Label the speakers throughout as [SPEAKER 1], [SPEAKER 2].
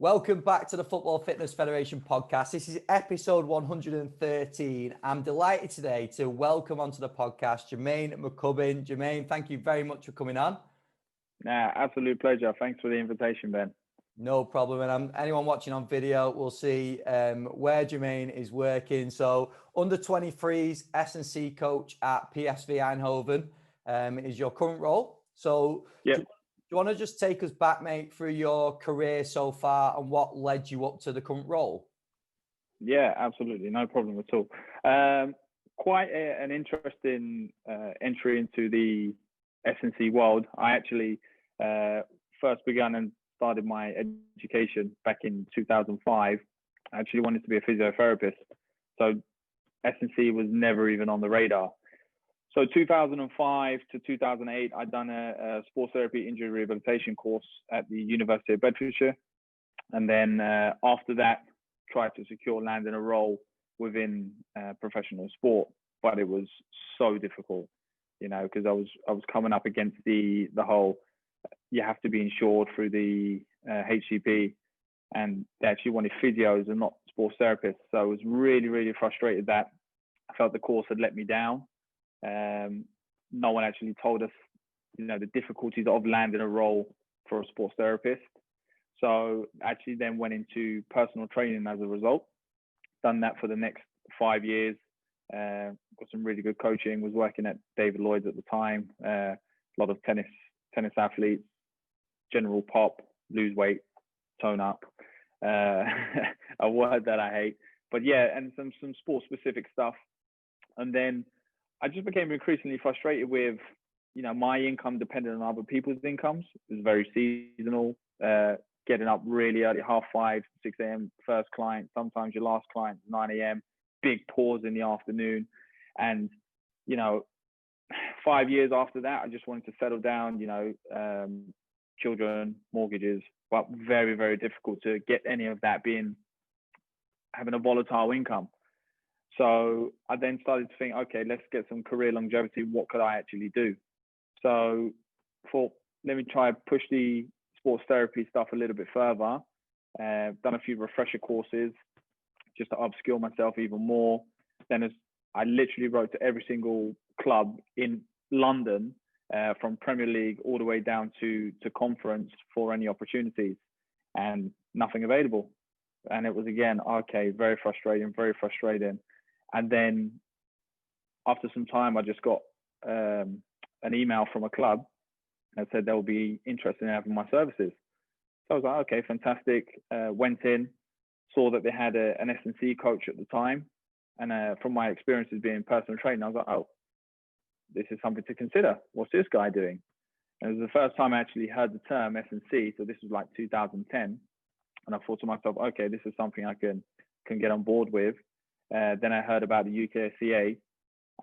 [SPEAKER 1] Welcome back to the Football Fitness Federation podcast. This is episode 113. I'm delighted today to welcome onto the podcast Jermaine McCubbine. Jermaine, thank you very much for coming on.
[SPEAKER 2] Nah, absolute pleasure. Thanks for the invitation, Ben.
[SPEAKER 1] No problem. And anyone watching on video will see where Jermaine is working. So under 23s S&C coach at PSV Eindhoven is your current role. So
[SPEAKER 2] yep.
[SPEAKER 1] Do you want to just take us back, mate, through your career so far and what led you up to the current role?
[SPEAKER 2] Yeah, absolutely. No problem at all. Quite an interesting entry into the S&C world. I actually first began and started my education back in 2005. I actually wanted to be a physiotherapist. So S&C was never even on the radar. So 2005 to 2008, I'd done a sports therapy injury rehabilitation course at the University of Bedfordshire. And then after that, tried to secure land in a role within professional sport. But it was so difficult, you know, because I was coming up against the whole, you have to be insured through the HCP. And they actually wanted physios and not sports therapists. So I was really, really frustrated that I felt the course had let me down. No one actually told us, you know, the difficulties of landing a role for a sports therapist. So actually then went into personal training as a result. Done that for the next 5 years. Got some really good coaching. Was working at David Lloyd's at the time. A lot of tennis athletes, general pop, lose weight, tone up. A word that I hate, but yeah, and some sports specific stuff. And then I just became increasingly frustrated with, you know, my income depended on other people's incomes. It was very seasonal, getting up really early, 5:30, 6 a.m. first client, sometimes your last client, 9 a.m., big pause in the afternoon. And, you know, 5 years after that, I just wanted to settle down, you know, children, mortgages, but very, very difficult to get any of that having a volatile income. So I then started to think, okay, let's get some career longevity. What could I actually do? So thought, let me try push the sports therapy stuff a little bit further. Done a few refresher courses just to upskill myself even more. Then I literally wrote to every single club in London, from Premier League all the way down to conference for any opportunities, and nothing available. And it was again, okay, very frustrating. And then after some time, I just got an email from a club that said they'll be interested in having my services. So I was like, okay, fantastic. Went in, saw that they had an S&C coach at the time. And from my experiences being personal training, I was like, oh, this is something to consider. What's this guy doing? And it was the first time I actually heard the term S&C. So this was like 2010. And I thought to myself, okay, this is something I can get on board with. Then I heard about the UKSCA,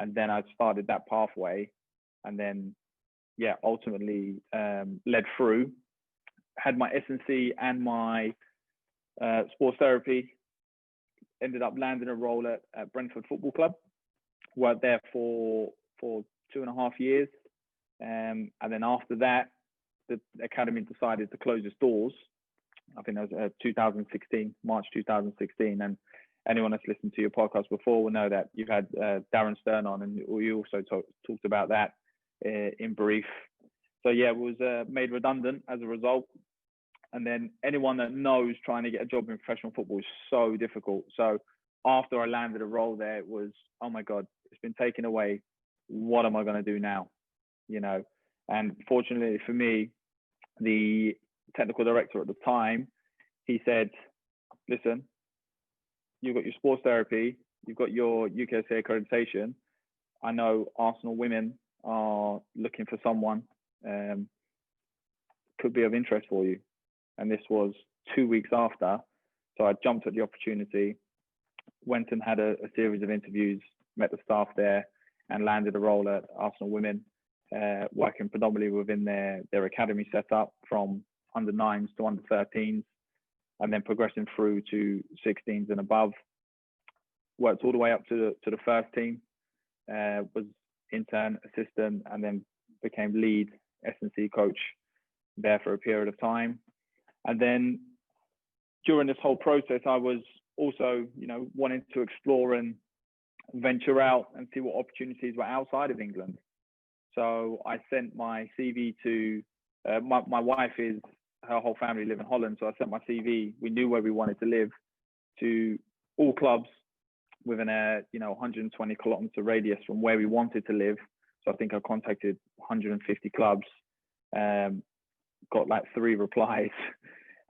[SPEAKER 2] and then I started that pathway, and then, yeah, ultimately led through, had my S&C and my sports therapy, ended up landing a role at Brentford Football Club, worked there for 2.5 years. And then after that, the academy decided to close its doors. I think that was 2016, March 2016. And anyone that's listened to your podcast before will know that you've had Darren Stern on, and we also talked about that in brief. So yeah, it was made redundant as a result. And then anyone that knows trying to get a job in professional football is so difficult. So after I landed a role there, it was, oh my God, it's been taken away. What am I going to do now? You know, and fortunately for me, the technical director at the time, he said, listen, you've got your sports therapy, you've got your UKSCA accreditation. I know Arsenal women are looking for someone, could be of interest for you. And this was 2 weeks after. So I jumped at the opportunity, went and had a series of interviews, met the staff there, and landed a role at Arsenal women, working predominantly within their academy setup from under 9s to under 13s, and then progressing through to 16s and above. Worked all the way up to the first team, was intern, assistant, and then became lead S&C coach there for a period of time. And then during this whole process, I was also, wanting to explore and venture out and see what opportunities were outside of England. So I sent my CV to my wife her whole family live in Holland. So I sent my CV. We knew where we wanted to live, to all clubs within a 120 kilometer radius from where we wanted to live. So I think I contacted 150 clubs, got like 3 replies,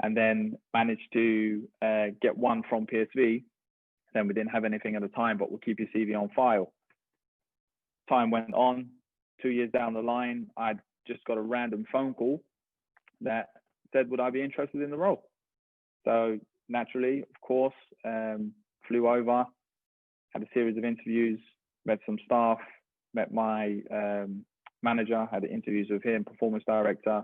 [SPEAKER 2] and then managed to get one from PSV. Then we didn't have anything at the time, but we'll keep your CV on file. Time went on. 2 years down the line, I'd just got a random phone call that said, would I be interested in the role? So naturally, of course, flew over, had a series of interviews, met some staff, met my manager, had interviews with him, performance director.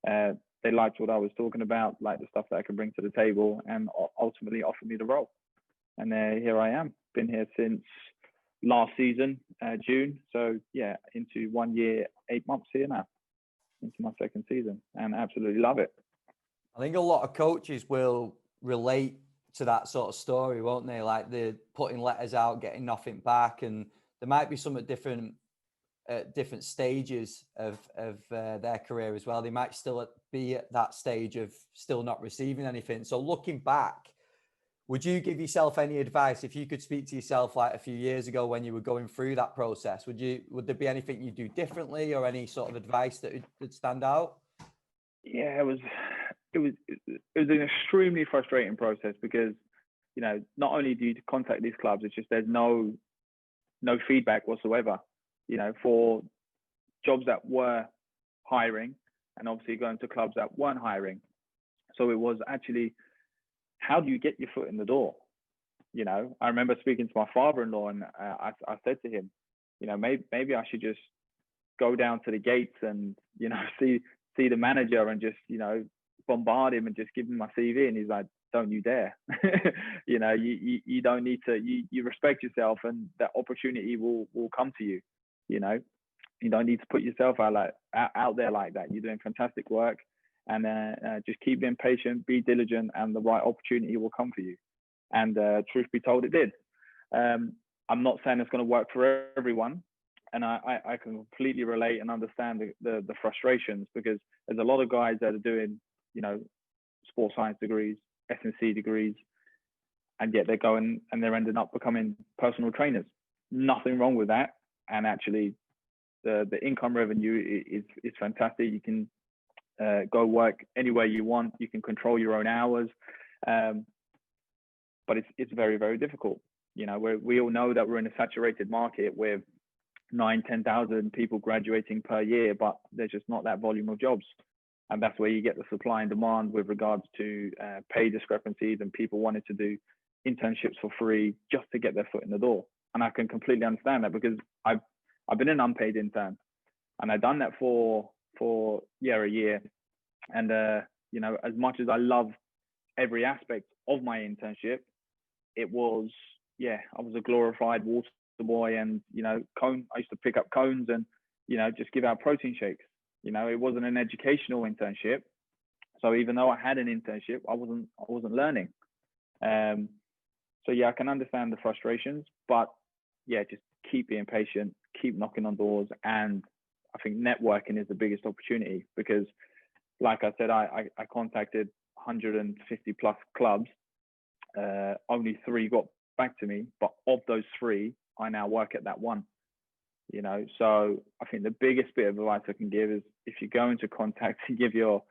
[SPEAKER 2] They liked what I was talking about, liked the stuff that I could bring to the table, and ultimately offered me the role. And here I am. Been here since last season, June. So yeah, into 1 year, 8 months here now, into my 2nd season, and absolutely love it.
[SPEAKER 1] I think a lot of coaches will relate to that sort of story, won't they? Like they're putting letters out, getting nothing back, and there might be some at different stages of their career as well. They might still be at that stage of still not receiving anything. So looking back, would you give yourself any advice if you could speak to yourself like a few years ago when you were going through that process? Would there be anything you do differently, or any sort of advice that would stand out?
[SPEAKER 2] Yeah, it was an extremely frustrating process because, not only do you contact these clubs, it's just there's no feedback whatsoever, for jobs that were hiring, and obviously going to clubs that weren't hiring. So it was actually, how do you get your foot in the door? I remember speaking to my father-in-law, and I said to him, maybe I should just go down to the gates and, see the manager and just, bombard him and just give him my CV. And he's like, don't you dare. You don't need to, you respect yourself, and that opportunity will come to you. You don't need to put yourself out there like that. You're doing fantastic work, and just keep being patient, be diligent, and the right opportunity will come for you. And truth be told, it did. I'm not saying it's going to work for everyone, and I can completely relate and understand the frustrations, because there's a lot of guys that are doing, sports science degrees, S&C degrees, and yet they're going and they're ending up becoming personal trainers. Nothing wrong with that. And actually, the income revenue is fantastic. You can go work anywhere you want. You can control your own hours, but it's very, very difficult. We all know that we're in a saturated market with 9,000-10,000 people graduating per year, but there's just not that volume of jobs. And that's where you get the supply and demand with regards to pay discrepancies and people wanting to do internships for free just to get their foot in the door. And I can completely understand that, because I've been an unpaid intern, and I've done that for a year. And as much as I love every aspect of my internship, it was, I was a glorified water boy, and I used to pick up cones and just give out protein shakes. It wasn't an educational internship. So even though I had an internship, I wasn't learning. So I can understand the frustrations, but just keep being patient, keep knocking on doors. And I think networking is the biggest opportunity, because like I said, I contacted 150 plus clubs. Only 3 got back to me, but of those 3, I now work at that one. So I think the biggest bit of advice I can give is, if you go into contact and give your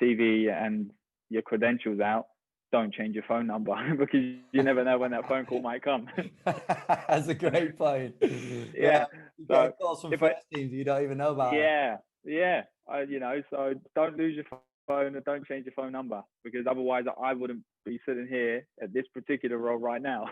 [SPEAKER 2] CV and your credentials out, don't change your phone number, because you never know when that phone call might come.
[SPEAKER 1] That's a great point.
[SPEAKER 2] Yeah.
[SPEAKER 1] You get calls from first teams you don't even know about.
[SPEAKER 2] So don't lose your phone, and don't change your phone number, because otherwise I wouldn't be sitting here at this particular role right now.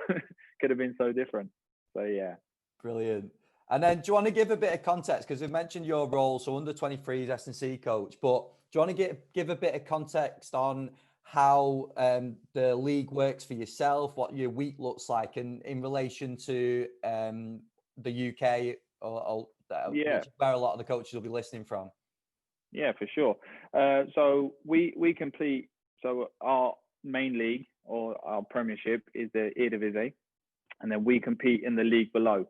[SPEAKER 2] Could have been so different. So yeah.
[SPEAKER 1] Brilliant. And then, do you want to give a bit of context? Because we've mentioned your role, so under 23s S&C coach, but do you want to give a bit of context on how the league works for yourself, what your week looks like, and in relation to the UK, which is where a lot of the coaches will be listening from? Yeah,
[SPEAKER 2] for sure. So we complete. So main league or our Premiership is the Eredivisie, and then we compete in the league below.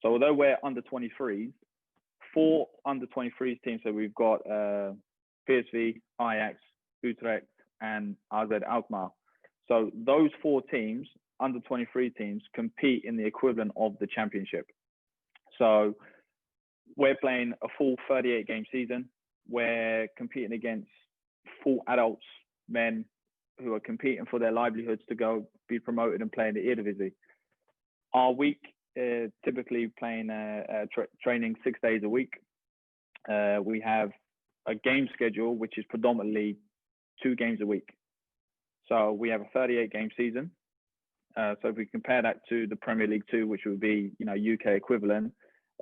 [SPEAKER 2] So although we're under 23s, 4 under 23s teams. So we've got PSV, Ajax, Utrecht, and AZ Alkmaar. So those 4 teams, under 23 teams, compete in the equivalent of the Championship. So we're playing a full 38 game season. We're competing against full adults, men who are competing for their livelihoods to go be promoted and play in the Eredivisie. Our week typically playing training 6 days a week. We have a game schedule which is predominantly 2 games a week. So we have a 38 game season. So if we compare that to the Premier League 2, which would be, you know, UK equivalent,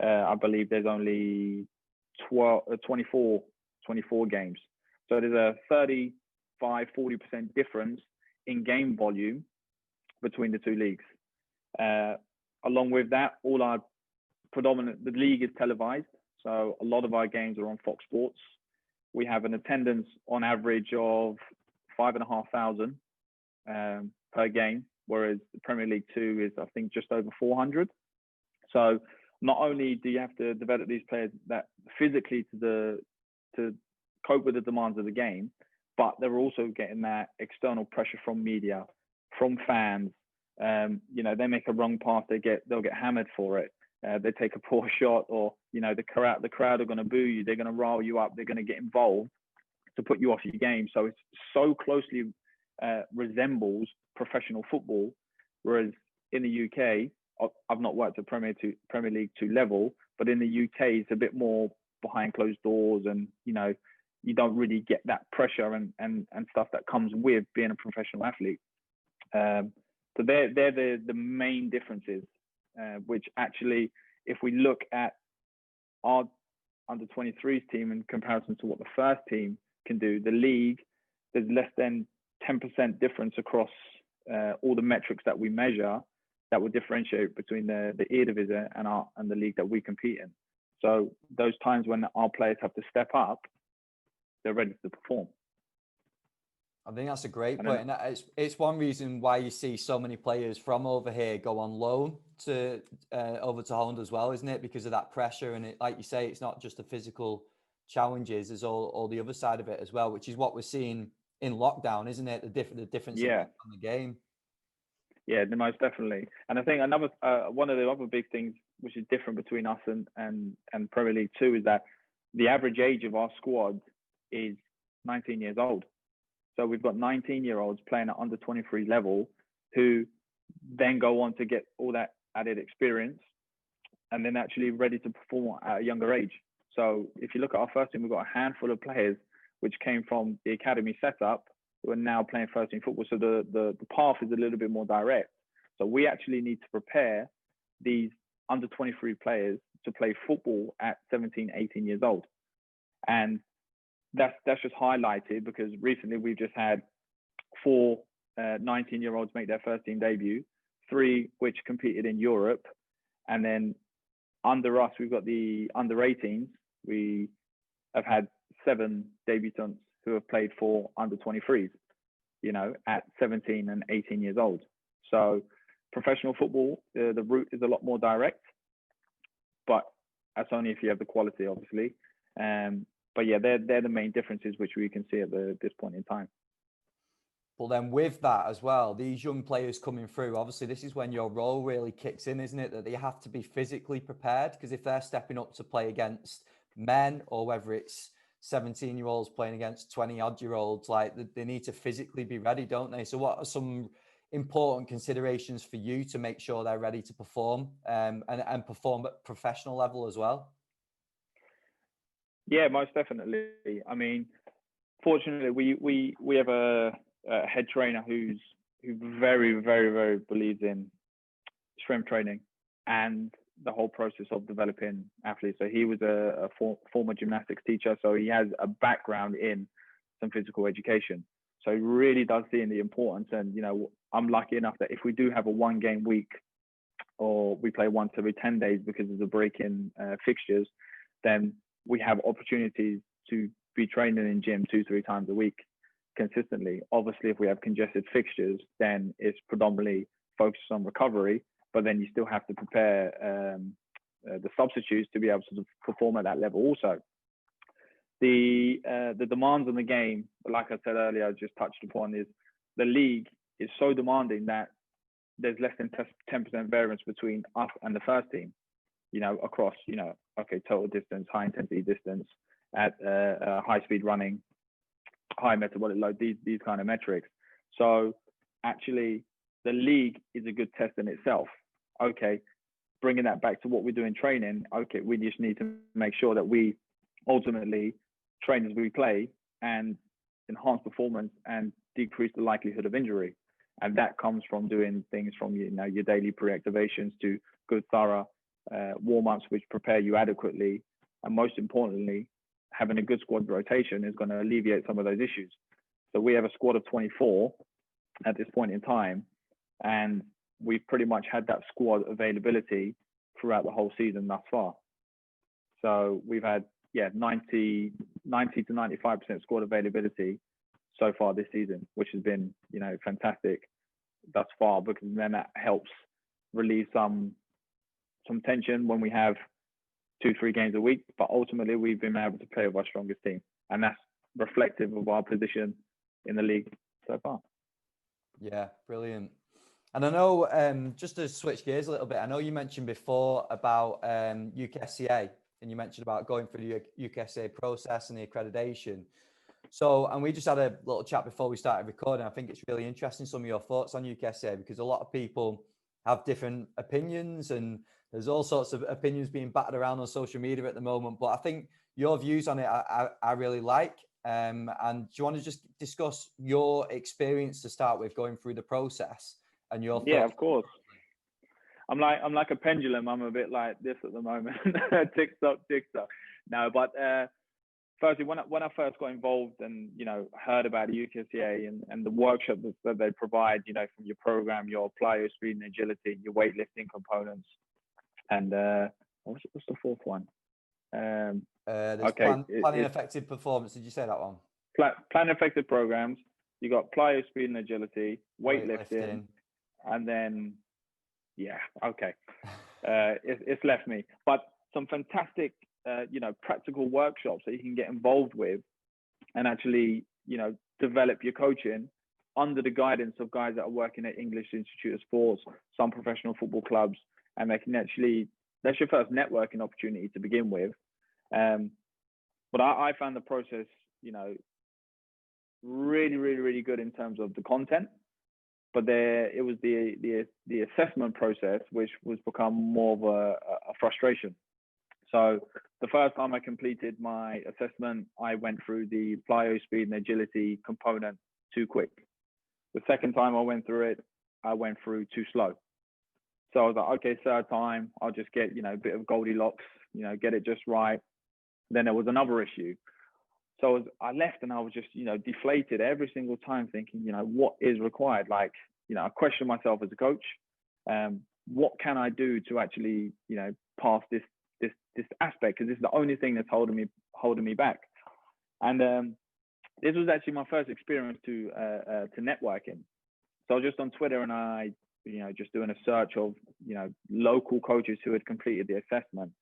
[SPEAKER 2] I believe there's only 24 games. So there's a 35-40% difference in game volume between the 2 leagues. Along with that, the league is televised. So a lot of our games are on Fox Sports. We have an attendance on average of 5,500 per game, whereas the Premier League 2 is, I think, just over 400. So not only do you have to develop these players that physically to cope with the demands of the game, but they're also getting that external pressure from media, from fans. You know, they make a wrong pass, they'll get hammered for it. They take a poor shot, or, you know, the crowd are going to boo you. They're going to rile you up. They're going to get involved to put you off your game. So it's so closely resembles professional football. Whereas in the UK, I've not worked at Premier League 2 level, but in the UK, it's a bit more behind closed doors, and, you know, you don't really get that pressure and stuff that comes with being a professional athlete. So they're the main differences, which actually, if we look at our under 23s team in comparison to what the first team can do, the league, there's less than 10% difference across all the metrics that we measure that would differentiate between the Eredivisie and the league that we compete in. So those times when our players have to step up, they're ready to perform.
[SPEAKER 1] I think that's a great point. And it's one reason why you see so many players from over here go on loan to over to Holland as well, isn't it? Because of that pressure. And like you say, it's not just the physical challenges, there's all the other side of it as well, which is what we're seeing in lockdown, isn't it? The difference in the game.
[SPEAKER 2] Yeah, most definitely. And I think another one of the other big things which is different between us and Premier League 2 is that the average age of our squad is 19 years old. So we've got 19-year-olds playing at under 23 level who then go on to get all that added experience and then actually ready to perform at a younger age. So if you look at our first team, we've got a handful of players which came from the academy setup who are now playing first team football. So the path is a little bit more direct. So we actually need to prepare these under 23 players to play football at 17, 18 years old. And that's just highlighted because recently we've just had 4 19-year-olds make their first team debut, 3 which competed in Europe, and then under us we've got the under 18s. We have had 7 debutants who have played for under 23s, you know, at 17 and 18 years old. So professional football, the route is a lot more direct, but that's only if you have the quality, obviously. But yeah, they're the main differences which we can see at this point in time.
[SPEAKER 1] Well, then with that as well, these young players coming through, obviously this is when your role really kicks in, isn't it? That they have to be physically prepared, because if they're stepping up to play against men, or whether it's 17-year-olds playing against 20-odd-year-olds, like they need to physically be ready, don't they? So what are some important considerations for you to make sure they're ready to perform and perform at professional level as well?
[SPEAKER 2] Yeah, most definitely. I mean, fortunately, we have a head trainer who very, very, very believes in strength training and the whole process of developing athletes. So he was a former gymnastics teacher, so he has a background in some physical education. So he really does see in the importance. And, you know, I'm lucky enough that if we do have a 1-game week, or we play once every 10 days because of the break in fixtures, then we have opportunities to be training in gym 2-3 times a week. consistently. Obviously, if we have congested fixtures, then it's predominantly focused on recovery, but then you still have to prepare the substitutes to be able to perform at that level also. The demands on the game, like I said earlier, I just touched upon, is the league is so demanding that there's less than 10% variance between us and the first team, across, total distance, high intensity distance, at high speed running, high metabolic load, these kind of metrics. So actually, the league is a good test in itself. Okay, bringing that back to what we do in training, okay, we just need to make sure that we ultimately train as we play and enhance performance and decrease the likelihood of injury. And that comes from doing things from your daily pre-activations to good thorough warm-ups which prepare you adequately. And most importantly, having a good squad rotation is going to alleviate some of those issues. So we have a squad of 24 at this point in time, and we've pretty much had that squad availability throughout the whole season thus far. So we've had 90 to 95% squad availability so far this season, which has been fantastic thus far, because then that helps relieve some tension when we have 2-3 games a week. But ultimately, we've been able to play with our strongest team, and that's reflective of our position in the league so far.
[SPEAKER 1] Yeah, brilliant. And I know, just to switch gears a little bit, I know you mentioned before about UKSCA, and you mentioned about going through the UKSCA process and the accreditation. So, and we just had a little chat before we started recording. I think it's really interesting, some of your thoughts on UKSCA, because a lot of people have different opinions, and there's all sorts of opinions being battered around on social media at the moment. But I think your views on it, I really like. And do you want to just discuss your experience to start with going through the process and your thoughts?
[SPEAKER 2] Yeah, of course. I'm like a pendulum. I'm a bit like this at the moment. Tick tock. No, but firstly, when I first got involved and heard about the UKSCA and the workshops that they provide, from your program, your plyo, speed and agility, your weightlifting components, and what's the fourth one?
[SPEAKER 1] Planning effective performance. Did you say that one?
[SPEAKER 2] Plan effective programs. You got plyo, speed and agility, weightlifting, and then it's left me. But some fantastic practical workshops that you can get involved with and actually develop your coaching under the guidance of guys that are working at English Institute of Sports, some professional football clubs, and they can actually, that's your first networking opportunity to begin with. But I found the process really, really, really good in terms of the content, but it was the assessment process which was become more of a frustration. So the first time I completed my assessment, I went through the plyo, speed and agility component too quick. The second time I went through it, I went through too slow. So I was like, okay, third time, I'll just get, a bit of Goldilocks, get it just right. Then there was another issue. So I left and I was just, deflated every single time thinking, what is required? Like, I question myself as a coach. What can I do to actually, pass this aspect? Because this is the only thing that's holding me back. And this was actually my first experience to networking. So I was just on Twitter and I, just doing a search of, local coaches who had completed the assessment.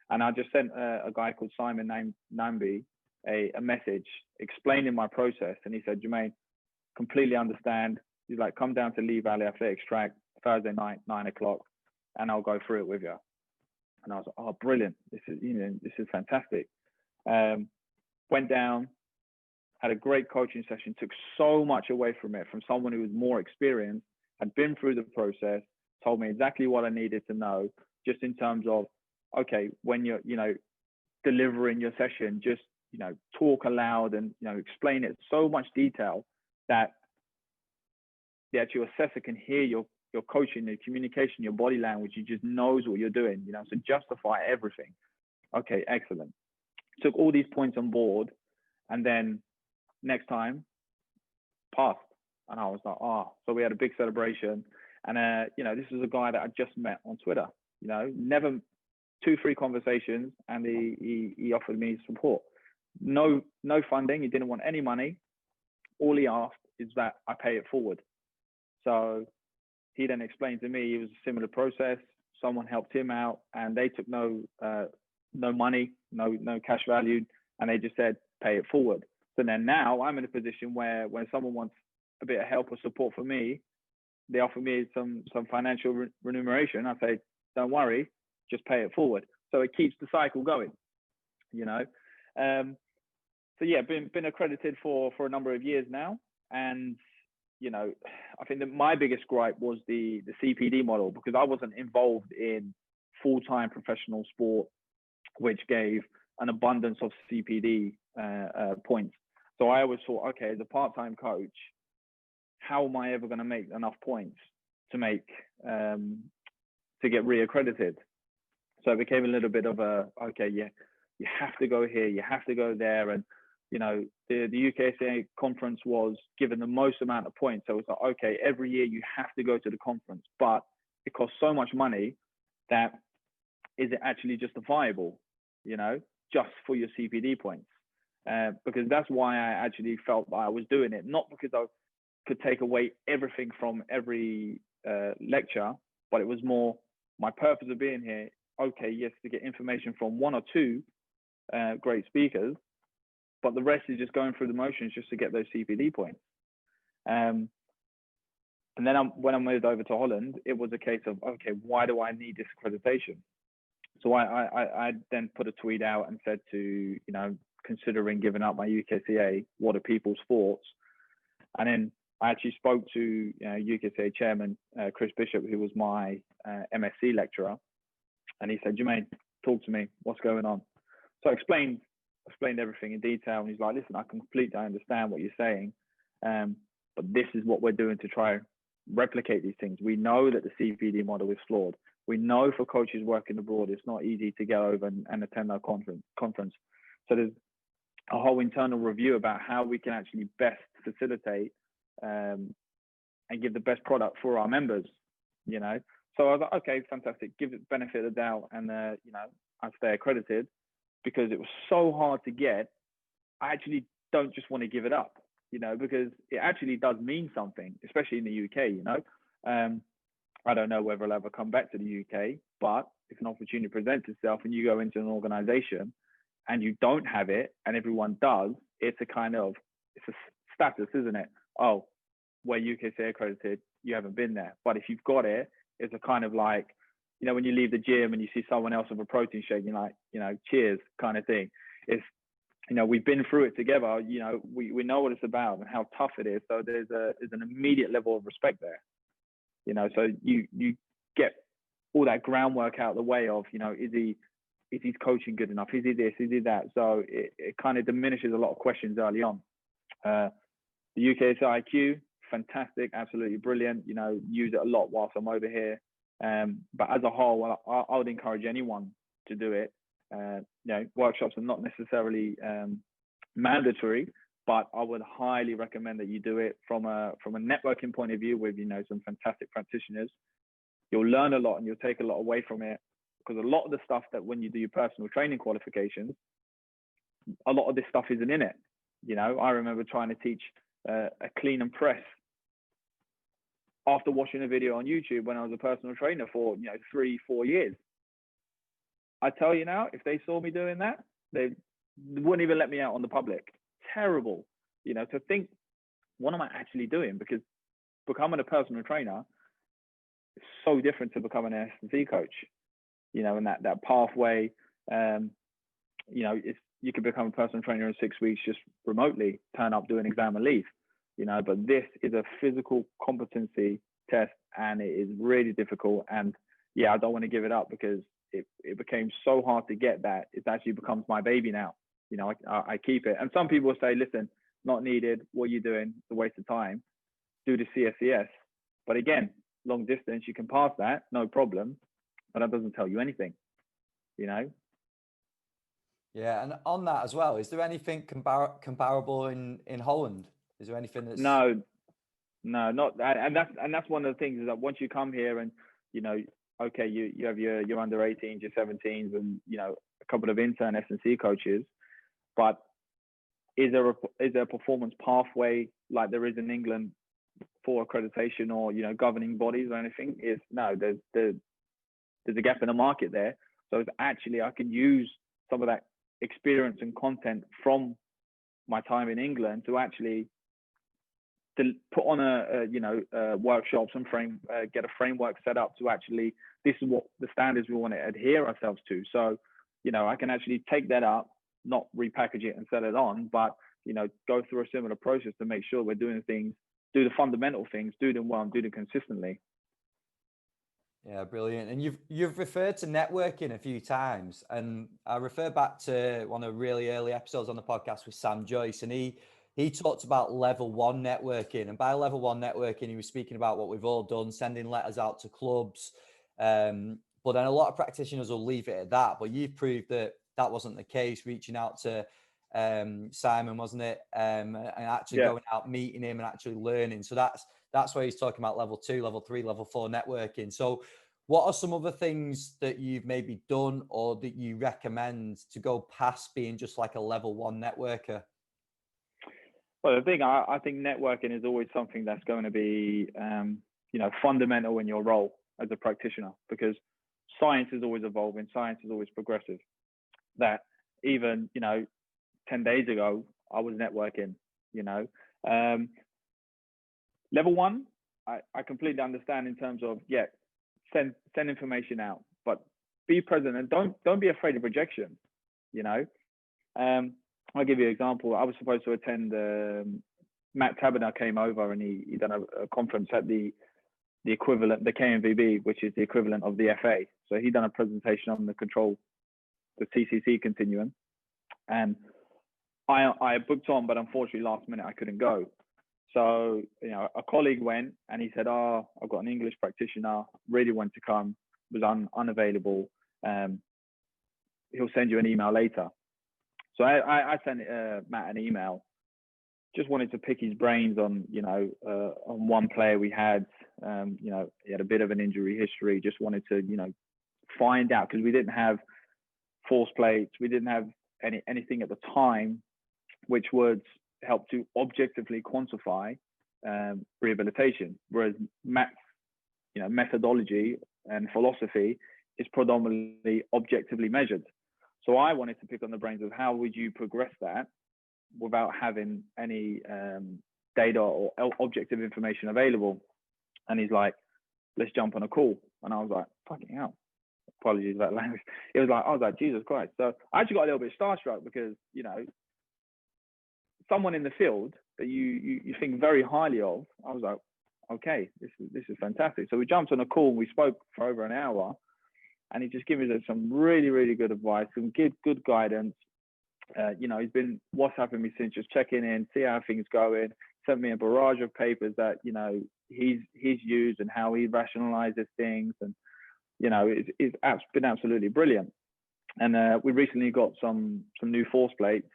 [SPEAKER 2] And I just sent a guy called Simon Nambi a message explaining my process. And he said, Jermaine, completely understand. He's like, come down to Lee Valley Athletics Track Thursday night, 9:00, and I'll go through it with you. And I was like, oh, brilliant. This is fantastic. Went down, had a great coaching session, took so much away from it, from someone who was more experienced, had been through the process, told me exactly what I needed to know, just in terms of, okay, when you're, delivering your session, just, talk aloud and, explain it so much detail that the actual assessor can hear your coaching, your communication, your body language. He just knows what you're doing, so justify everything. Okay, excellent. Took all these points on board, and then next time passed. And I was like, so we had a big celebration. And, this is a guy that I just met on Twitter, never 2-3 conversations, and he offered me support. No funding. He didn't want any money, All he asked is that I pay it forward. So he then explained to me it was a similar process. Someone helped him out, and they took no money, no cash value, and they just said pay it forward. So then now I'm in a position where when someone wants a bit of help or support from me, they offer me some financial remuneration. I say, don't worry, just pay it forward. So it keeps the cycle going, you know. So yeah, been accredited for a number of years now, and you know, I think that my biggest gripe was the CPD model, because I wasn't involved in full-time professional sport, which gave an abundance of CPD points. So I always thought, okay, as a part-time coach, how am I ever going to make enough points to get reaccredited? So it became a little bit of a, okay, yeah, you have to go here, you have to go there. And, you know, the UKSCA conference was given the most amount of points. So it's like, okay, every year you have to go to the conference, but it costs so much money that is it actually justifiable, you know, just for your CPD points? Because that's why I actually felt that I was doing it, not because I could take away everything from every lecture, but it was more my purpose of being here. Okay, yes, to get information from one or two great speakers, but the rest is just going through the motions just to get those CPD points. And then when I moved over to Holland, it was a case of, okay, why do I need this accreditation? So I then put a tweet out and said to, you know, considering giving up my UKSCA, what are people's thoughts? And then I actually spoke to UKSCA chairman, Chris Bishop, who was my MSc lecturer. And he said, Jermaine, talk to me, what's going on? So I explained everything in detail. And he's like, listen, I completely understand what you're saying. But this is what we're doing to try and replicate these things. We know that the CPD model is flawed. We know for coaches working abroad, it's not easy to get over and attend our conference. So there's a whole internal review about how we can actually best facilitate and give the best product for our members, you know. So I was like, okay, fantastic, give it the benefit of the doubt, and you know, I stay accredited, because it was so hard to get. I actually don't just want to give it up, you know, because it actually does mean something, especially in the UK, you know. I don't know whether I'll ever come back to the UK, but if an opportunity presents itself and you go into an organization and you don't have it and everyone does, it's a status, isn't it? Oh, we're UKSCA accredited, you haven't been there. But if you've got it, it's a kind of like, you know, when you leave the gym and you see someone else with a protein shake, you're like, you know, cheers kind of thing. It's, you know, we've been through it together, you know, we know what it's about and how tough it is. So there's an immediate level of respect there, you know. So you get all that groundwork out of the way of, you know, is his coaching good enough? Is he this? Is he that? So it kind of diminishes a lot of questions early on. The UKSCA IQ, fantastic, absolutely brilliant. You know, use it a lot whilst I'm over here. But as a whole, I would encourage anyone to do it. You know, workshops are not necessarily mandatory, but I would highly recommend that you do it from a networking point of view with, you know, some fantastic practitioners. You'll learn a lot and you'll take a lot away from it, because a lot of the stuff that when you do your personal training qualifications, a lot of this stuff isn't in it. You know, I remember trying to teach a clean and press after watching a video on YouTube when I was a personal trainer for, you know, 3-4 years. I tell you now, if they saw me doing that, they wouldn't even let me out on the public. Terrible, you know, to think, what am I actually doing? Because becoming a personal trainer is so different to becoming an S&C coach, you know, and that pathway, you know, you could become a personal trainer in 6 weeks, just remotely turn up, do an exam and leave, you know, but this is a physical competency test and it is really difficult. And yeah, I don't want to give it up, because it became so hard to get that it actually becomes my baby now. You know, I keep it. And some people will say, listen, not needed. What are you doing? It's a waste of time. Do the CSCS. But again, long distance, you can pass that, no problem. But that doesn't tell you anything, you know?
[SPEAKER 1] Yeah, and on that as well, is there anything comparable in Holland? Is there anything that's...
[SPEAKER 2] No, not that. And that's one of the things, is that once you come here and, you know, okay, you have your under 18s, your 17s, and, you know, a couple of intern S&C coaches, but is there a performance pathway like there is in England for accreditation or, you know, governing bodies or anything? Is no, there's a gap in the market there. So it's actually, I can use some of that experience and content from my time in England to actually to put on workshops and get a framework set up to actually, this is what the standards we want to adhere ourselves to. So, you know, I can actually take that up, not repackage it and sell it on, but, you know, go through a similar process to make sure we're doing things, do the fundamental things, do them well, and do them consistently.
[SPEAKER 1] Yeah, brilliant. And you've referred to networking a few times, and I refer back to one of the really early episodes on the podcast with Sam Joyce, and he talked about level one networking. And by level one networking, he was speaking about what we've all done, sending letters out to clubs. But then a lot of practitioners will leave it at that. But you've proved that that wasn't the case, reaching out to Simon, wasn't it? And actually going out, meeting him and actually learning. So that's where he's talking about level 2, level 3, level 4 networking. So what are some other things that you've maybe done or that you recommend to go past being just like a level 1 networker?
[SPEAKER 2] Well, the thing, I think networking is always something that's going to be, fundamental in your role as a practitioner, because science is always evolving. Science is always progressive. That even, 10 days ago, I was networking, Level 1, I completely understand in terms of, send information out, but be present and don't be afraid of rejection, I'll give you an example. I was supposed to attend, Matt Taberner came over and he done a conference at the equivalent, the KMVB, which is the equivalent of the FA. So he done a presentation on the CCC continuum. And I booked on, but unfortunately last minute I couldn't go. So, a colleague went and he said, I've got an English practitioner, really want to come, was unavailable. He'll send you an email later. So I sent Matt an email, just wanted to pick his brains on, on one player we had, he had a bit of an injury history, just wanted to, find out, because we didn't have force plates, we didn't have anything at the time which would help to objectively quantify rehabilitation, whereas Matt's, methodology and philosophy is predominantly objectively measured. So I wanted to pick on the brains of how would you progress that without having any data or objective information available. And he's like, let's jump on a call. And I was like, fucking hell. Apologies about language. I was like, Jesus Christ. So I actually got a little bit starstruck because, someone in the field that you think very highly of, I was like, okay, this is fantastic. So we jumped on a call and we spoke for over an hour. And he just gave me some really, really good advice, some good guidance. He's been WhatsApping me since, just checking in, see how things going. Sent me a barrage of papers that he's used and how he rationalizes things, and it's been absolutely brilliant. And we recently got some new force plates,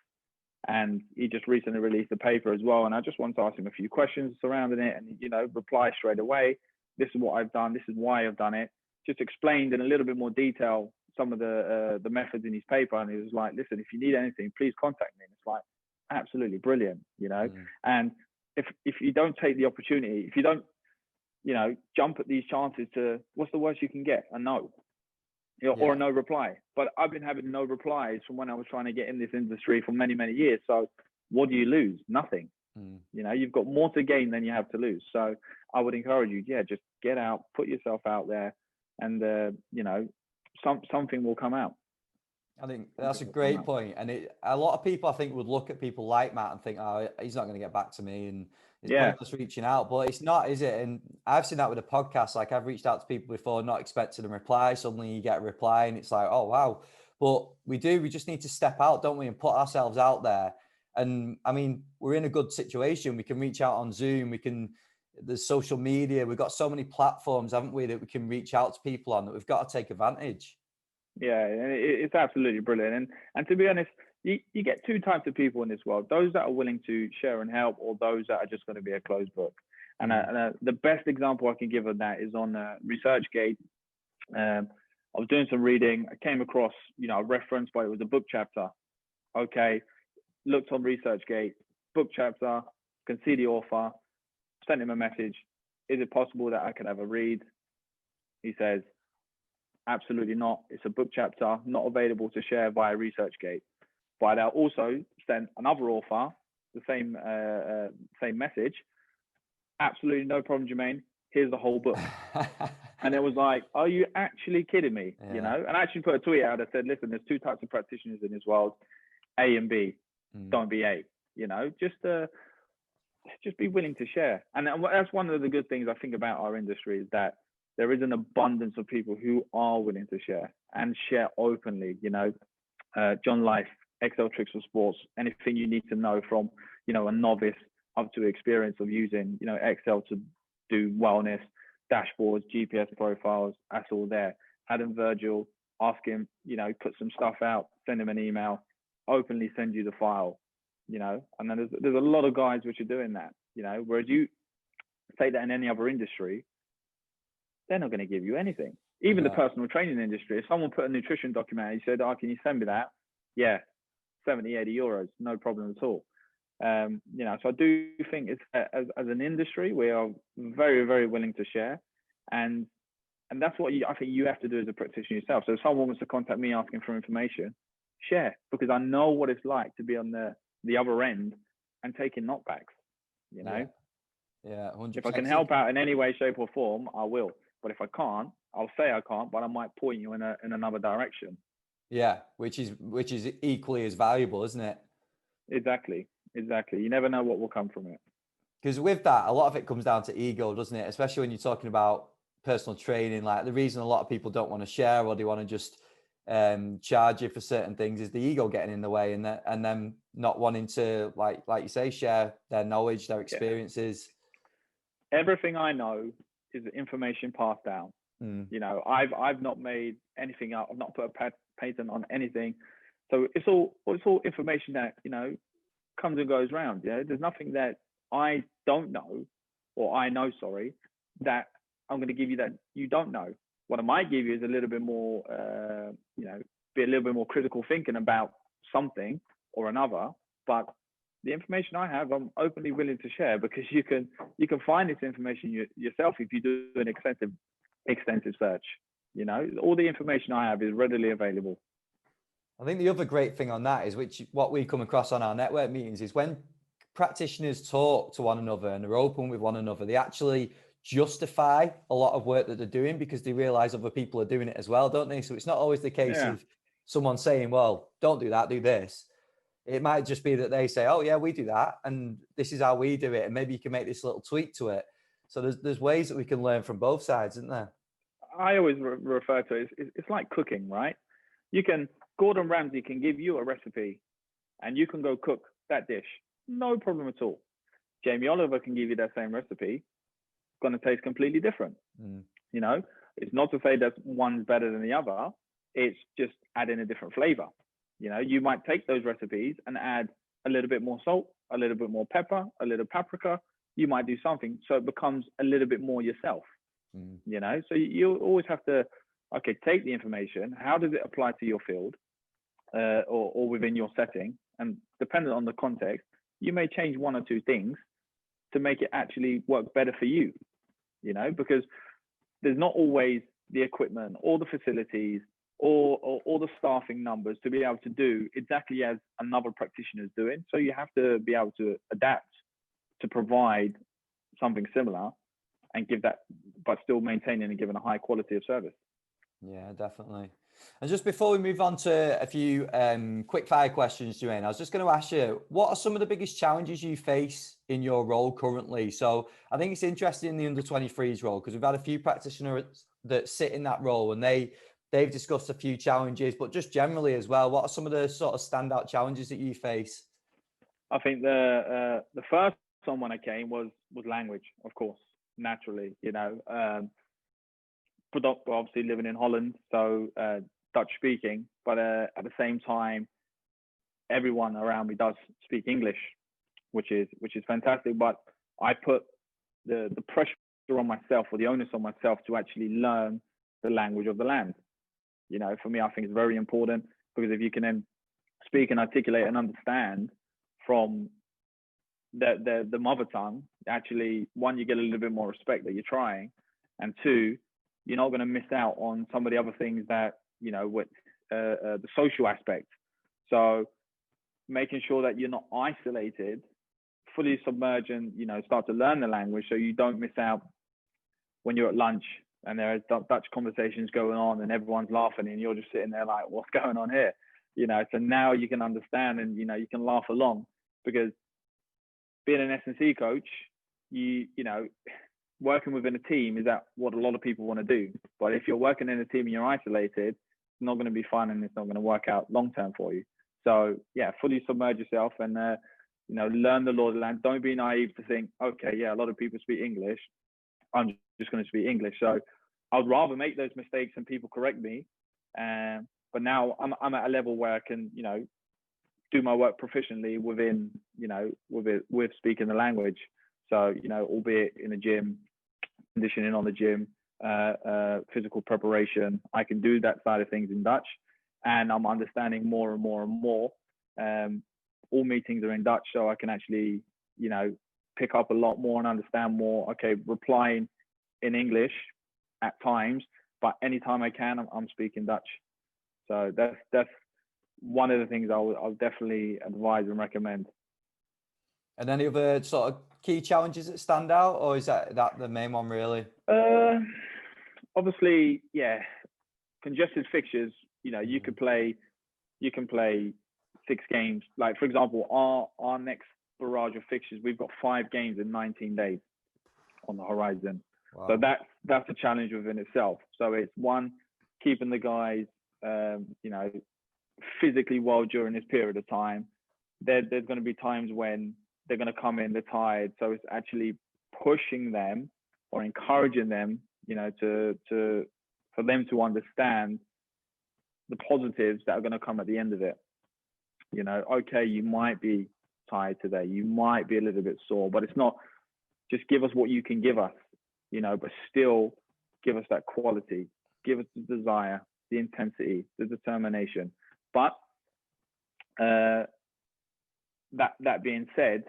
[SPEAKER 2] and he just recently released a paper as well. And I just wanted to ask him a few questions surrounding it, and reply straight away. This is what I've done. This is why I've done it. Just explained in a little bit more detail some of the methods in his paper, and he was like, listen, if you need anything, please contact me. And it's like, absolutely brilliant, And if you don't take the opportunity, if you don't jump at these chances, to what's the worst you can get? A no, or a no reply. But I've been having no replies from when I was trying to get in this industry for many years. So what do you lose? Nothing. You've got more to gain than you have to lose. So I would encourage you, just get out, put yourself out there, and something will come out.
[SPEAKER 1] I think that's a great point. And a lot of people, I think, would look at people like Matt and think, oh, he's not going to get back to me, and it's pointless reaching out. But it's not, is it? And I've seen that with a podcast. Like, I've reached out to people before, not expecting a reply. Suddenly you get a reply and it's like, oh, wow. But we just need to step out, don't we? And put ourselves out there. And I mean, we're in a good situation. We can reach out on Zoom. There's social media. We've got so many platforms, haven't we, that we can reach out to people on, that we've got to take advantage.
[SPEAKER 2] Yeah, it's absolutely brilliant. And to be honest, you get two types of people in this world: those that are willing to share and help, or those that are just going to be a closed book. And the best example I can give of that is on ResearchGate. I was doing some reading. I came across, a reference, but it was a book chapter. Okay, looked on ResearchGate, book chapter, can see the author, sent him a message. Is it possible that I could have a read? He says, absolutely not. It's a book chapter, not available to share via ResearchGate. But I also sent another author the same message. Absolutely no problem, Jermaine. Here's the whole book. And it was like, are you actually kidding me?
[SPEAKER 1] Yeah.
[SPEAKER 2] You know, and I actually put a tweet out that said, listen, there's two types of practitioners in this world, A and B. Don't be A, you know, just be willing to share. And that's one of the good things I think about our industry, is that there is an abundance of people who are willing to share and share openly. You know, John Life, Excel tricks for sports, anything you need to know from, you know, a novice up to experience of using, you know, Excel to do wellness, dashboards, GPS profiles, that's all there. Adam Virgil, ask him, you know, put some stuff out, send him an email, openly send you the file, you know. And then there's a lot of guys which are doing that, you know, whereas you say that in any other industry, they're not going to give you anything. Even the personal training industry, if someone put a nutrition document and you said, oh, can you send me that? Yeah, 70, 80 euros, no problem at all. You know, so I do think it's as an industry, we are very, very willing to share. And that's what I think you have to do as a practitioner yourself. So if someone wants to contact me asking for information, share, because I know what it's like to be on the other end and taking knockbacks, you know?
[SPEAKER 1] Yeah, 100%.
[SPEAKER 2] If I can help out in any way, shape or form, I will. But if I can't, I'll say I can't, but I might point you in another direction.
[SPEAKER 1] Yeah, which is equally as valuable, isn't it?
[SPEAKER 2] Exactly. You never know what will come from it.
[SPEAKER 1] Because with that, a lot of it comes down to ego, doesn't it? Especially when you're talking about personal training. Like, the reason a lot of people don't want to share, or they want to just charge you for certain things, is the ego getting in the way, and them not wanting to, like you say, share their knowledge, their experiences.
[SPEAKER 2] Everything I know is information passed down. You know, I've not made anything up. I've not put a patent on anything. So it's all information that, you know, comes and goes round. Yeah, there's nothing that I don't know, or I know, sorry, that I'm going to give you that you don't know. What I might give you is a little bit more, you know, be a little bit more critical thinking about something or another. But the information I have, I'm openly willing to share, because you can find this information yourself if you do an extensive search. You know, all the information I have is readily available.
[SPEAKER 1] I think the other great thing on that is, what we come across on our network meetings, is when practitioners talk to one another and they're open with one another, they actually justify a lot of work that they're doing, because they realize other people are doing it as well, don't they? So it's not always the case of someone saying, well, don't do that, do this. It might just be that they say, oh yeah, we do that, and this is how we do it, and maybe you can make this little tweak to it. So there's ways that we can learn from both sides, isn't there?
[SPEAKER 2] I always refer to it, it's like cooking, right? Gordon Ramsay can give you a recipe and you can go cook that dish, no problem at all. Jamie Oliver can give you that same recipe, it's going to taste completely different. You know, it's not to say that one's better than the other, it's just adding a different flavor. You know, you might take those recipes and add a little bit more salt, a little bit more pepper, a little paprika. You might do something so it becomes a little bit more yourself. You know, so you always have to, okay, take the information, how does it apply to your field, or within your setting, and depending on the context, you may change one or two things to make it actually work better for you. You know, because there's not always the equipment or the facilities or the staffing numbers to be able to do exactly as another practitioner is doing. So you have to be able to adapt to provide something similar and give that, but still maintaining and giving a high quality of service.
[SPEAKER 1] Yeah, definitely. And just before we move on to a few quick fire questions, Jermaine, I was just going to ask you, what are some of the biggest challenges you face in your role currently? So I think it's interesting in the under 23s role, because we've had a few practitioners that sit in that role, and they've discussed a few challenges, but just generally as well, what are some of the sort of standout challenges that you face?
[SPEAKER 2] I think the first one when I came was language, of course, naturally, you know, obviously living in Holland, so Dutch speaking, but at the same time, everyone around me does speak English, which is fantastic. But I put the pressure on myself, or the onus on myself, to actually learn the language of the land. You know, for me, I think it's very important, because if you can then speak and articulate and understand from the mother tongue, actually, one, you get a little bit more respect that you're trying, and two, you're not going to miss out on some of the other things that, with the social aspect. So making sure that you're not isolated, fully submerged, and start to learn the language, so you don't miss out when you're at lunch and there are Dutch conversations going on and everyone's laughing and you're just sitting there like, what's going on here? So now you can understand and, you can laugh along, because being an S&C coach, working within a team is that what a lot of people want to do. But if you're working in a team and you're isolated, it's not going to be fun and it's not going to work out long term for you. So yeah, fully submerge yourself and learn the law of the land. Don't be naive to think, okay, yeah, a lot of people speak English, I'm just going to speak English. So I'd rather make those mistakes and people correct me. But now I'm at a level where I can, do my work proficiently within, with speaking the language. So, albeit in the gym, conditioning on the gym, physical preparation, I can do that side of things in Dutch, and I'm understanding more and more and more. All meetings are in Dutch, so I can actually, pick up a lot more and understand more. Okay, replying in English at times, but anytime I can, I'm speaking Dutch. So that's one of the things I'll definitely advise and recommend.
[SPEAKER 1] And any other sort of key challenges that stand out, or is that the main one really?
[SPEAKER 2] Obviously, yeah, congested fixtures. You can play 6 games. Like, for example, our next barrage of fixtures, we've got 5 games in 19 days on the horizon. Wow. So that's a challenge within itself. So it's one, keeping the guys, physically well during this period of time. There's going to be times when they're going to come in, they're tired. So it's actually pushing them or encouraging them, for them to understand the positives that are going to come at the end of it. Okay, you might be tired today, you might be a little bit sore, but it's not, just give us what you can give us, but still give us that quality, give us the desire, the intensity, the determination. But that being said,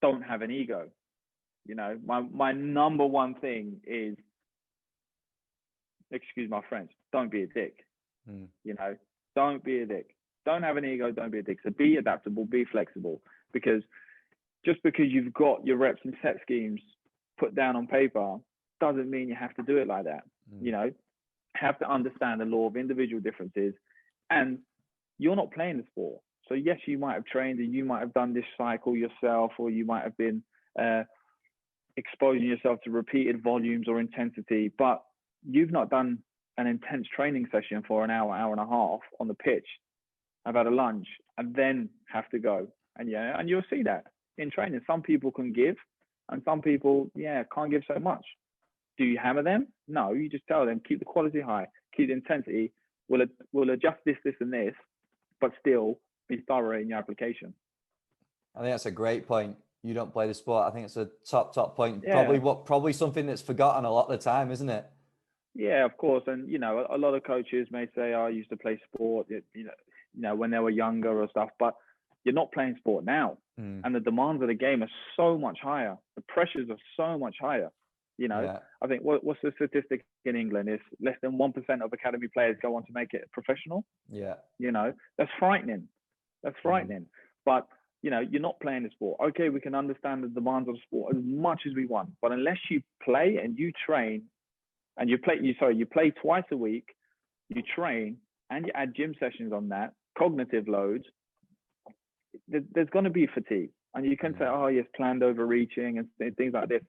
[SPEAKER 2] don't have an ego. My number one thing is, excuse my French, don't be a dick. Don't be a dick. Don't have an ego, don't be a dick. So be adaptable, be flexible, because just because you've got your reps and set schemes put down on paper doesn't mean you have to do it like that. Have to understand the law of individual differences, and you're not playing the sport. So yes, you might have trained and you might have done this cycle yourself, or you might have been exposing yourself to repeated volumes or intensity, but you've not done an intense training session for an hour, hour and a half on the pitch. I've had a lunch and then have to go. And you'll see that in training. Some people can give and some people, can't give so much. Do you hammer them? No, you just tell them, keep the quality high, keep the intensity. We'll adjust this, and this, but still be thorough in your application.
[SPEAKER 1] I think that's a great point. You don't play the sport. I think it's a top point.
[SPEAKER 2] Yeah.
[SPEAKER 1] Probably something that's forgotten a lot of the time, isn't it?
[SPEAKER 2] Yeah, of course. And, a lot of coaches may say, I used to play sport, when they were younger or stuff, but you're not playing sport now. And the demands of the game are so much higher. The pressures are so much higher. I think what's the statistic in England is less than 1% of academy players go on to make it professional.
[SPEAKER 1] Yeah.
[SPEAKER 2] That's frightening. But, you're not playing the sport. Okay, we can understand the demands of the sport as much as we want, but unless you play and you train and you play twice a week, you train and you add gym sessions on that, cognitive loads, there's going to be fatigue. And you can say, oh, yes, planned overreaching and things like this.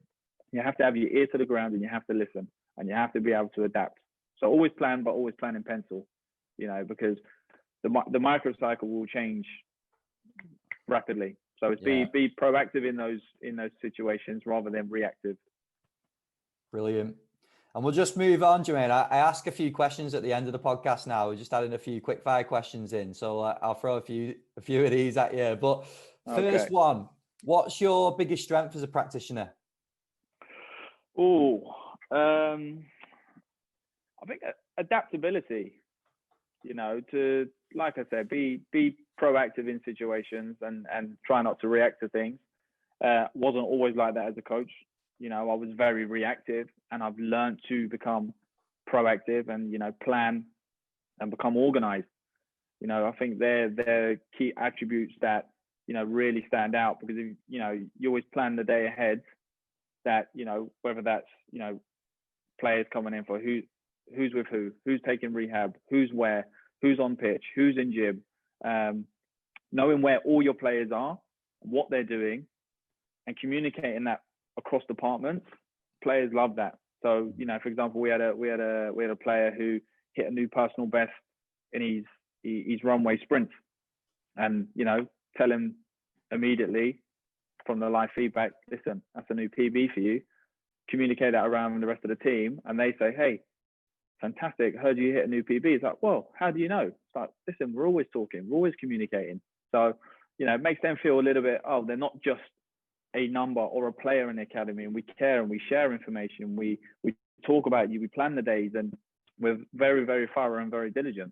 [SPEAKER 2] You have to have your ear to the ground and you have to listen and you have to be able to adapt. So always plan, but always plan in pencil, because the microcycle will change rapidly. So it's be proactive in those situations rather than reactive.
[SPEAKER 1] Brilliant. And we'll just move on, Jermaine. I ask a few questions at the end of the podcast now. We're just adding a few quick fire questions in. So I'll throw a few of these at you. But first one, what's your biggest strength as a practitioner?
[SPEAKER 2] I think adaptability, to, like I said, be proactive in situations and try not to react to things. Wasn't always like that as a coach. You know, I was very reactive, and I've learned to become proactive and, you know, plan and become organized. You know, I think they're key attributes that, you know, really stand out, because if, you know, you always plan the day ahead, that, you know, whether that's, you know, players coming in for who's with who's taking rehab, who's where, who's on pitch, who's in gym, knowing where all your players are, what they're doing, and communicating that across departments. Players love that. So, you know, for example, we had a player who hit a new personal best in his runway sprints, and, you know, tell him immediately from the live feedback, listen, that's a new PB for you. Communicate that around the rest of the team, and they say, hey, fantastic, heard you hit a new PB. It's like, well, how do you know? It's like, listen, we're always talking, we're always communicating. So, you know, it makes them feel a little bit, oh, they're not just a number or a player in the academy, and we care and we share information. We talk about you, we plan the days, and we're very, very thorough and very diligent.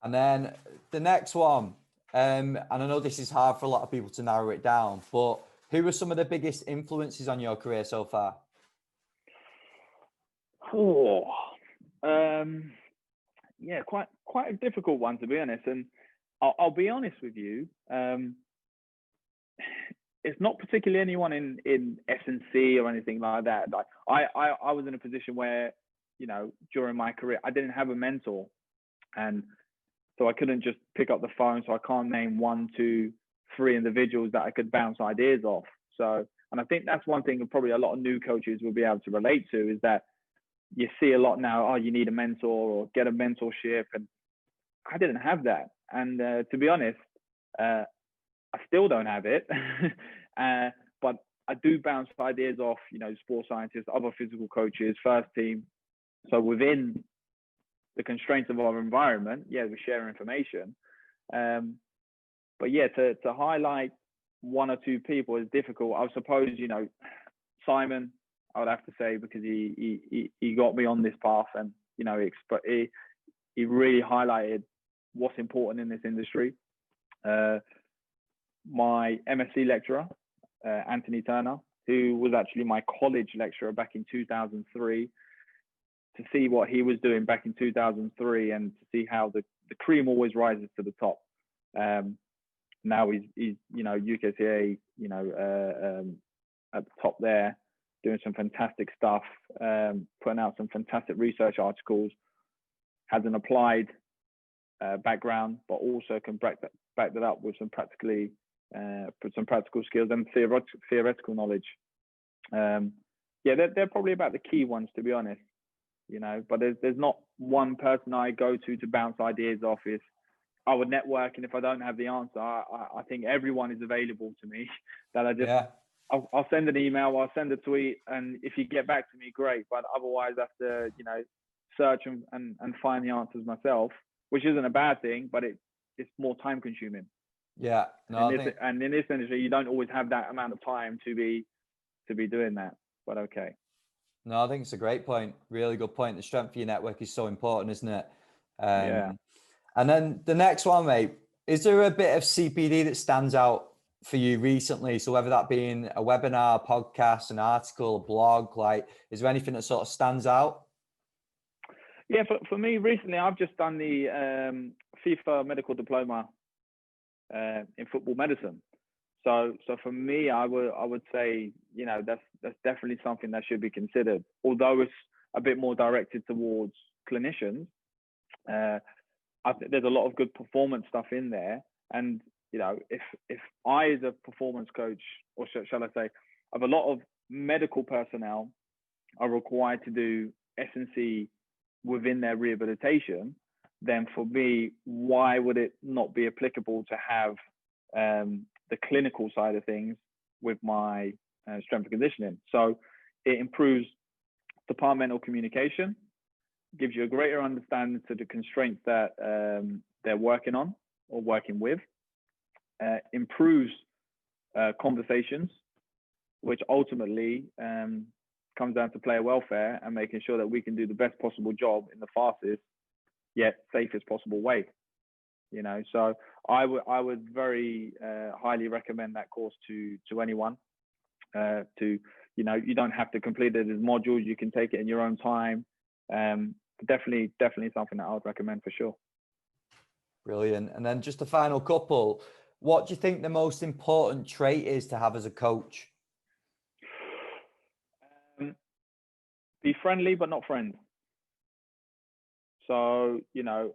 [SPEAKER 1] And then the next one, and I know this is hard for a lot of people to narrow it down, but who were some of the biggest influences on your career so far?
[SPEAKER 2] Oh, yeah, quite a difficult one, to be honest. And I'll be honest with you, it's not particularly anyone in S&C or anything like that. Like I was in a position where, you know, during my career, I didn't have a mentor, and so I couldn't just pick up the phone. So I can't name 1, 2, 3 individuals that I could bounce ideas off. So, and I think that's one thing that probably a lot of new coaches will be able to relate to, is that you see a lot now, oh, you need a mentor or get a mentorship. And I didn't have that. And to be honest, I still don't have it. But I do bounce ideas off, you know, sports scientists, other physical coaches, first team. So within the constraints of our environment, yeah, we share information. But yeah, to highlight 1 or 2 people is difficult. I suppose, you know, Simon, I would have to say, because he got me on this path, and, you know, he really highlighted what's important in this industry. My MSc lecturer, Anthony Turner, who was actually my college lecturer back in 2003, to see what he was doing back in 2003 and to see how the cream always rises to the top. Now he's you know, UKSCA, you know, at the top there, doing some fantastic stuff, putting out some fantastic research articles, has an applied background, but also can back that up with some practical skills and theoretical knowledge. Yeah, they're probably about the key ones, to be honest. You know, but there's not one person I go to bounce ideas off. Is I would network, and if I don't have the answer, I think everyone is available to me. That I just, yeah. I'll send an email, I'll send a tweet, and if you get back to me, great. But otherwise, I have to, you know, search and find the answers myself, which isn't a bad thing, but it's more time consuming.
[SPEAKER 1] Yeah. No,
[SPEAKER 2] and in this industry, you don't always have that amount of time to be doing that. But okay.
[SPEAKER 1] No, I think it's a great point. Really good point. The strength of your network is so important, isn't it?
[SPEAKER 2] Yeah.
[SPEAKER 1] And then the next one, mate, is there a bit of CPD that stands out for you recently? So whether that being a webinar, podcast, an article, a blog, like, is there anything that sort of stands out?
[SPEAKER 2] Yeah, for me recently, I've just done the FIFA medical diploma in football medicine. So for me, I would say, you know, that's definitely something that should be considered. Although it's a bit more directed towards clinicians, I think there's a lot of good performance stuff in there. And, you know, if I, as a performance coach, or shall I say, of a lot of medical personnel are required to do S&C within their rehabilitation, then for me, why would it not be applicable to have the clinical side of things with my strength and conditioning? So it improves departmental communication, gives you a greater understanding to the constraints that they're working on or working with, improves conversations, which ultimately comes down to player welfare and making sure that we can do the best possible job in the fastest yet safest possible way. you know. So I would very highly recommend that course to anyone. To, you know, you don't have to complete it as modules. You can take it in your own time. Definitely something that I would recommend for sure.
[SPEAKER 1] Brilliant. And then just a final couple. What do you think the most important trait is to have as a coach?
[SPEAKER 2] Be friendly, but not friends. So, you know,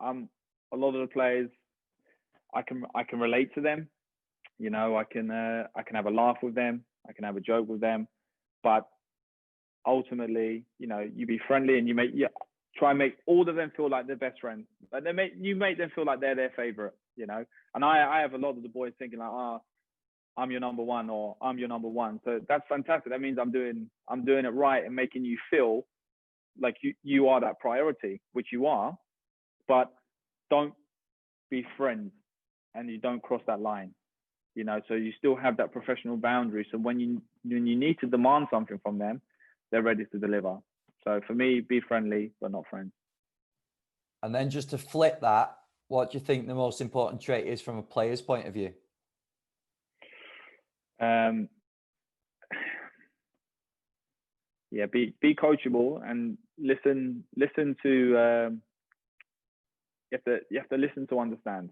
[SPEAKER 2] a lot of the players, I can relate to them. You know, I can have a laugh with them. I can have a joke with them. But ultimately, you know, you be friendly and try and make all of them feel like they're best friends. Like you make them feel like they're their favorite, you know. And I have a lot of the boys thinking like, I'm your number one, or I'm your number one. So that's fantastic. That means I'm doing it right and making you feel like you are that priority, which you are. But don't be friends, and you don't cross that line, you know. So you still have that professional boundary. So when you need to demand something from them, they're ready to deliver. So for me, be friendly, but not friends.
[SPEAKER 1] And then just to flip that, what do you think the most important trait is from a player's point of view?
[SPEAKER 2] Yeah, be coachable and listen to. You have to listen to understand,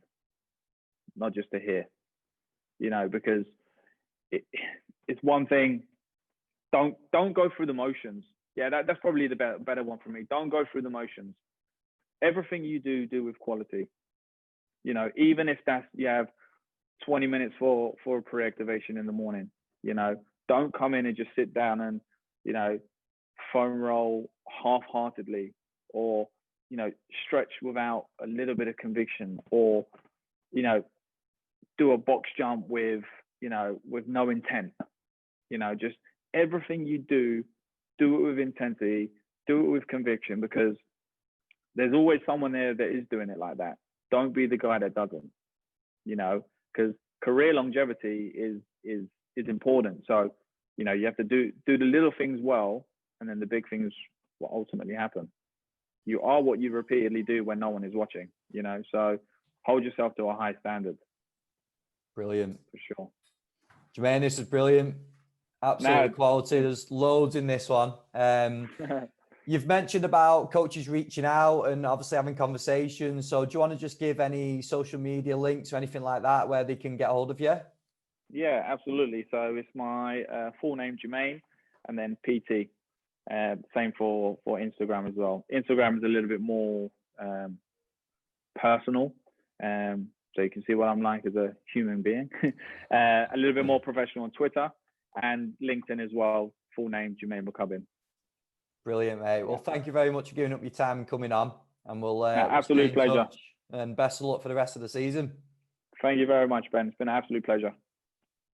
[SPEAKER 2] not just to hear. You know, because it's one thing. Don't go through the motions. Yeah, that's probably the better one for me. Don't go through the motions. Everything you do with quality. You know, even if you have 20 minutes for a pre-activation in the morning, you know, don't come in and just sit down and, you know, foam roll half-heartedly, or, you know, stretch without a little bit of conviction, or, you know, do a box jump with no intent. You know, just everything you do it with intensity, do it with conviction, because there's always someone there that is doing it like that. Don't be the guy that doesn't, you know, because career longevity is important. So, you know, you have to do the little things well, and then the big things will ultimately happen. You are what you repeatedly do when no one is watching, you know, so hold yourself to a high standard.
[SPEAKER 1] Brilliant.
[SPEAKER 2] For sure.
[SPEAKER 1] Jermaine, this is brilliant. Absolutely quality. There's loads in this one. You've mentioned about coaches reaching out and obviously having conversations. So do you want to just give any social media links or anything like that where they can get hold of you?
[SPEAKER 2] Yeah, absolutely. So it's my full name, Jermaine, and then PT. Same for Instagram as well. Instagram is a little bit more personal. So you can see what I'm like as a human being. A little bit more professional on Twitter and LinkedIn as well. Full name, Jermaine McCubbine.
[SPEAKER 1] Brilliant, mate. Well, thank you very much for giving up your time and coming on. And we'll
[SPEAKER 2] absolute pleasure.
[SPEAKER 1] And best of luck for the rest of the season.
[SPEAKER 2] Thank you very much, Ben. It's been an absolute pleasure.